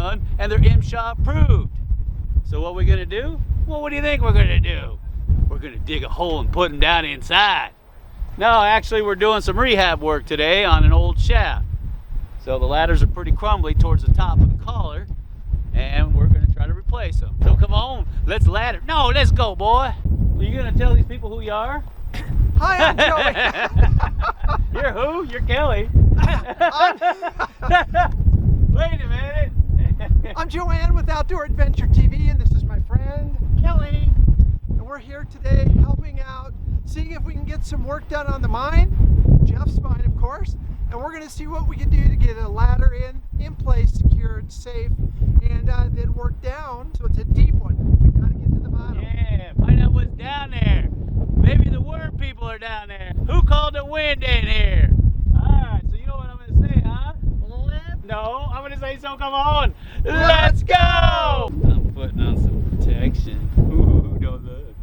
done and they're MSHA approved. So what we're gonna do? Well, what do you think we're gonna do? We're gonna dig a hole and put them down inside. No, actually we're doing some rehab work today on an old shaft. So the ladders are pretty crumbly towards the top of the collar, and we're gonna try to replace them. So come on, let's ladder. No, let's go, boy. Are you gonna tell these people who you are? Hi, I'm Joey. You're who? You're Kelly. Wait a minute. I'm Joanne with Outdoor Adventure TV, and this is my friend Kelly. And we're here today helping out, seeing if we can get some work done on the mine, Jeff's mine, of course. And we're going to see what we can do to get a ladder in place, secured, safe, and then work down. So it's a deep one. We got to get to the bottom. Yeah, find out what's down there. Maybe the worm people are down there. Who called the wind in here? Alright, so you know what I'm going to say, huh? No, I'm going to say, so come on. Let's go! I'm putting on some protection. Ooh, don't look.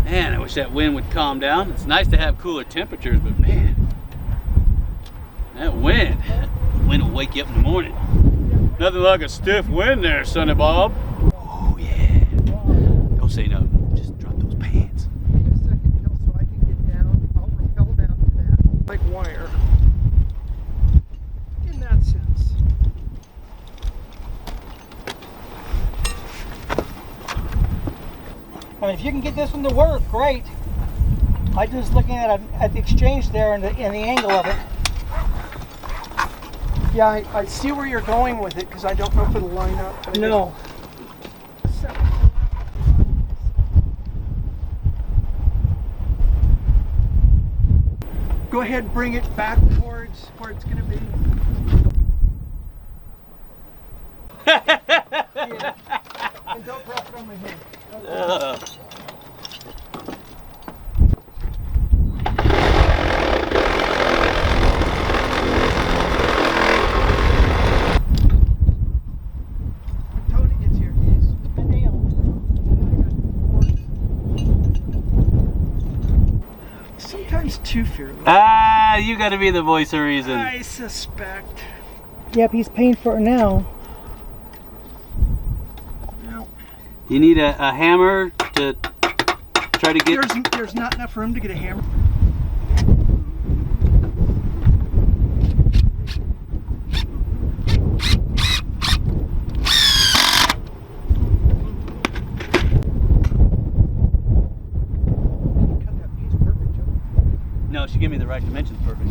Man, I wish that wind would calm down. It's nice to have cooler temperatures, but man, that wind will wake you up in the morning. Nothing like a stiff wind there, Sonny Bob. Oh yeah. Don't say nothing. Just drop those pants. Give me a second, Kel, so I can get down. I'll rappel down to that. Like wire. In that sense. I mean, if you can get this one to work, great. I'm just looking at the exchange there and the angle of it. Yeah, I see where you're going with it because I don't know if it'll line up. But No. Go ahead and bring it back towards where it's going to be. Yeah. And don't drop it on my head. Tony gets here, he's sometimes too fearless. Ah, you got to be the voice of reason. I suspect. Yep, he's paying for it now. You need a hammer to try to get... There's not enough room to get a hammer. Cut that piece perfect, Joe. No, she gave me the right dimensions perfect.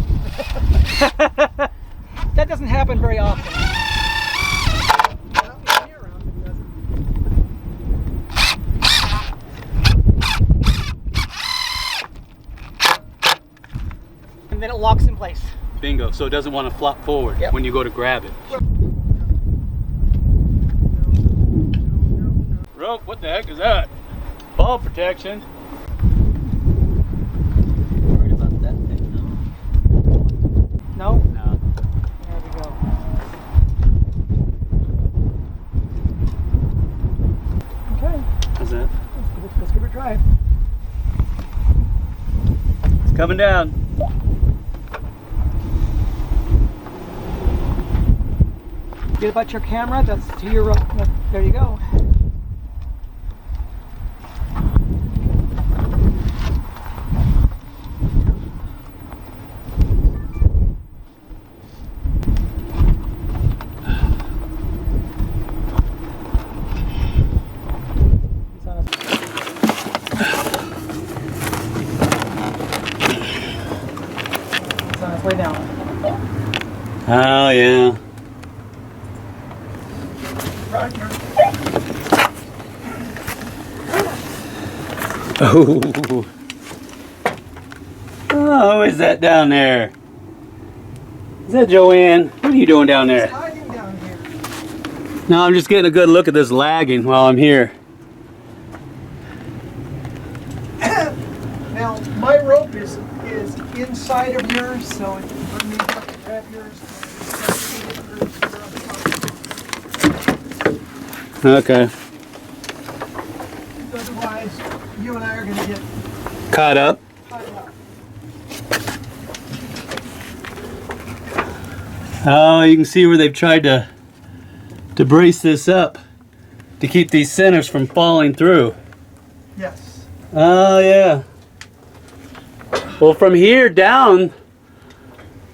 That doesn't happen very often. And then it locks in place. Bingo, so it doesn't want to flop forward when you go to grab it. Rope, what the heck is that? Ball protection. Worried about that thing, No? no? There we go. Okay, How's that? let's give it a try. It's coming down. Get about your camera, that's to your right. There you go. It's on its way down. Oh yeah. Oh. Oh, who is that down there? Is that Joanne? What are you doing down there? Hiding down here. No, I'm just getting a good look at this lagging while I'm here. Now, my rope is inside of yours, so it can bring me up to grab yours. Okay. Otherwise, you and I are going to get Caught up. tied up. Oh, you can see where they've tried to brace this up to keep these centers from falling through. Yes. Oh, yeah. Well, from here down,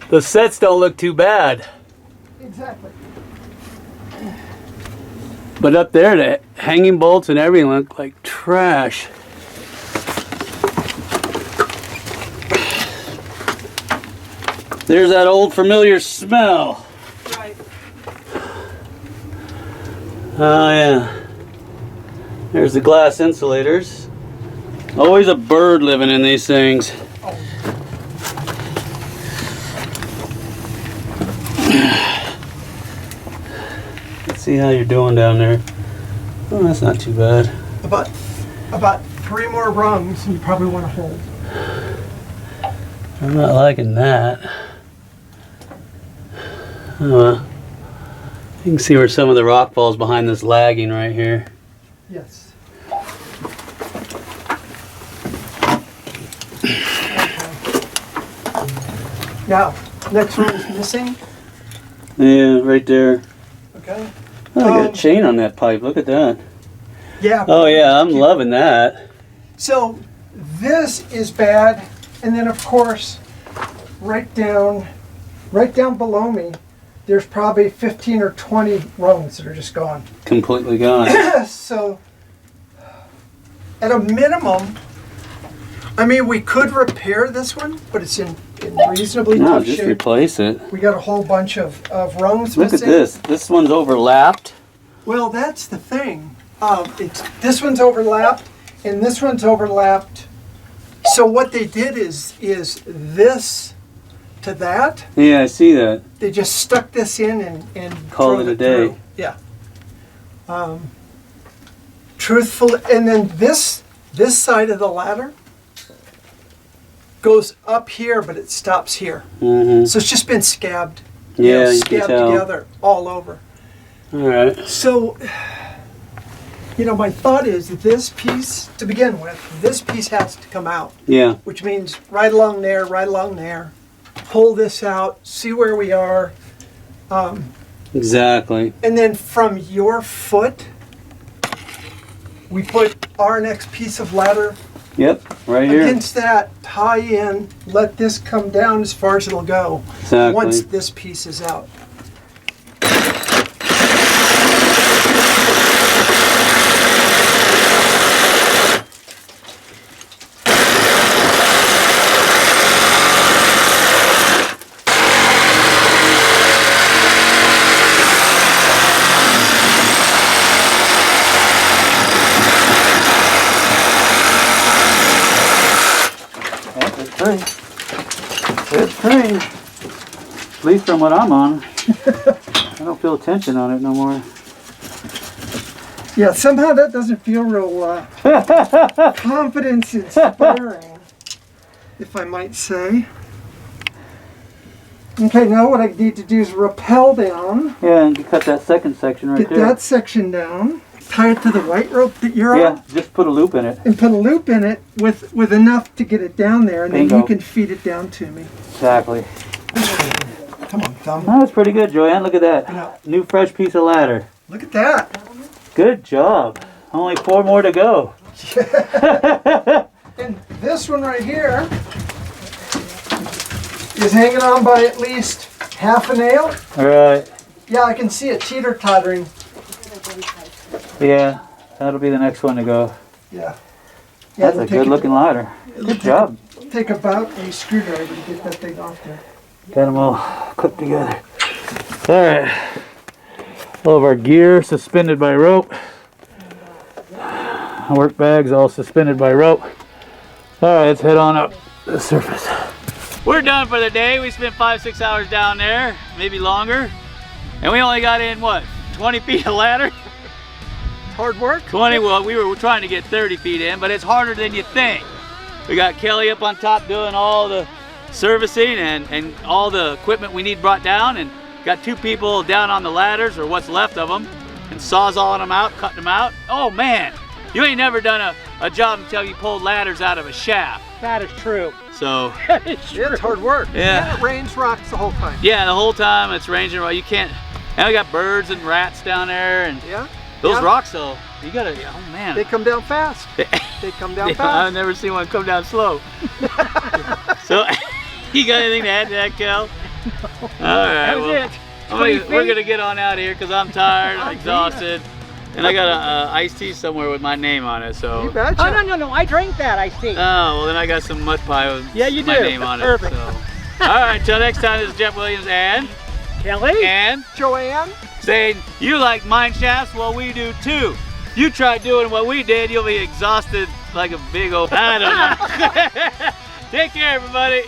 the sets don't look too bad. Exactly. But up there, the hanging bolts and everything look like trash. There's that old familiar smell. Right. Oh yeah. There's the glass insulators. Always a bird living in these things. Let's see how you're doing down there. Oh, that's not too bad. About 3 more rungs you probably want to hold. I'm not liking that. You can see where some of the rock falls behind this lagging right here. Yes. Now, next one is missing. Yeah, right there. Okay. Oh, I got a chain on that pipe. Look at that. Yeah. Oh yeah, I'm loving that. So this is bad, and then of course, right down below me, there's probably 15 or 20 rungs that are just gone. Completely gone. So, at a minimum, I mean, we could repair this one, but it's in reasonably No, tough just shape. replace it. We got a whole bunch of rungs Look missing. at this. This one's overlapped. Well, that's the thing. This one's overlapped, and this one's overlapped. So what they did is this to that. Yeah, I see that. They just stuck this in and Called drove it a day. through. Yeah. Truthfully, and then this side of the ladder goes up here, but it stops here. Mm-hmm. So it's just been scabbed. Yeah, you can scabbed tell. together all over. All right. So, my thought is that this piece, to begin with, this piece has to come out. Yeah. Which means right along there, pull this out, see where we are. Exactly. And then from your foot, we put our next piece of ladder Yep, right here. against that, tie in, let this come down as far as it'll go. Exactly. Once this piece is out. It's free. At least from what I'm on. I don't feel tension on it no more. Yeah, somehow that doesn't feel real confidence inspiring, if I might say. Okay, now what I need to do is rappel down. Yeah, and you cut that second section right Get there. that section down. Tie it to the white rope that you're Yeah, on. just put a loop in it. And put a loop in it with enough to get it down there, and then Bingo. you can feed it down to me. Exactly. Come on, thumb. That was pretty good, Joanne. Look at that. Yeah. New fresh piece of ladder. Look at that. Good job. Only 4 more to go. And this one right here is hanging on by at least half a nail. All right. Yeah, I can see it teeter-tottering. Yeah, that'll be the next one to go. Yeah. That's a it'll take good looking ladder. Good job. Take about a screwdriver to get that thing off there. Got them all clipped together. All right. All of our gear suspended by rope. Work bags all suspended by rope. All right, let's head on up the surface. We're done for the day. We spent 5-6 hours down there, maybe longer. And we only got in, what, 20 feet of ladder? Hard work? 20, well, we were trying to get 30 feet in, but it's harder than you think. We got Kelly up on top doing all the servicing and all the equipment we need brought down, and got 2 people down on the ladders, or what's left of them, and sawzalling them out, cutting them out. Oh man, you ain't never done a job until you pulled ladders out of a shaft. That is true. So That is true. It's hard work. Yeah. And it rains rocks the whole time. yeah, the whole time it's ranging. You can't. And we got birds and rats down there, and Yeah. those Yeah. rocks though. You gotta. Oh man. They come down fast. They come down Yeah, I've fast. never seen one come down slow. So, you got anything to add to that, Kel? All right, That was well, it. we're gonna get on out of here because I'm tired, I'm exhausted, and I got a iced tea somewhere with my name on it. You So, betcha. Oh, no. I drank that, I see. oh well, then I got some mud pie with Yeah, you my do. name on Perfect. it. So, all right, till next time. This is Jeff Williams and Kelly? Joanne. saying you like mine shafts, well we do too. You try doing what we did, you'll be exhausted like a big old. I don't know. Take care, everybody.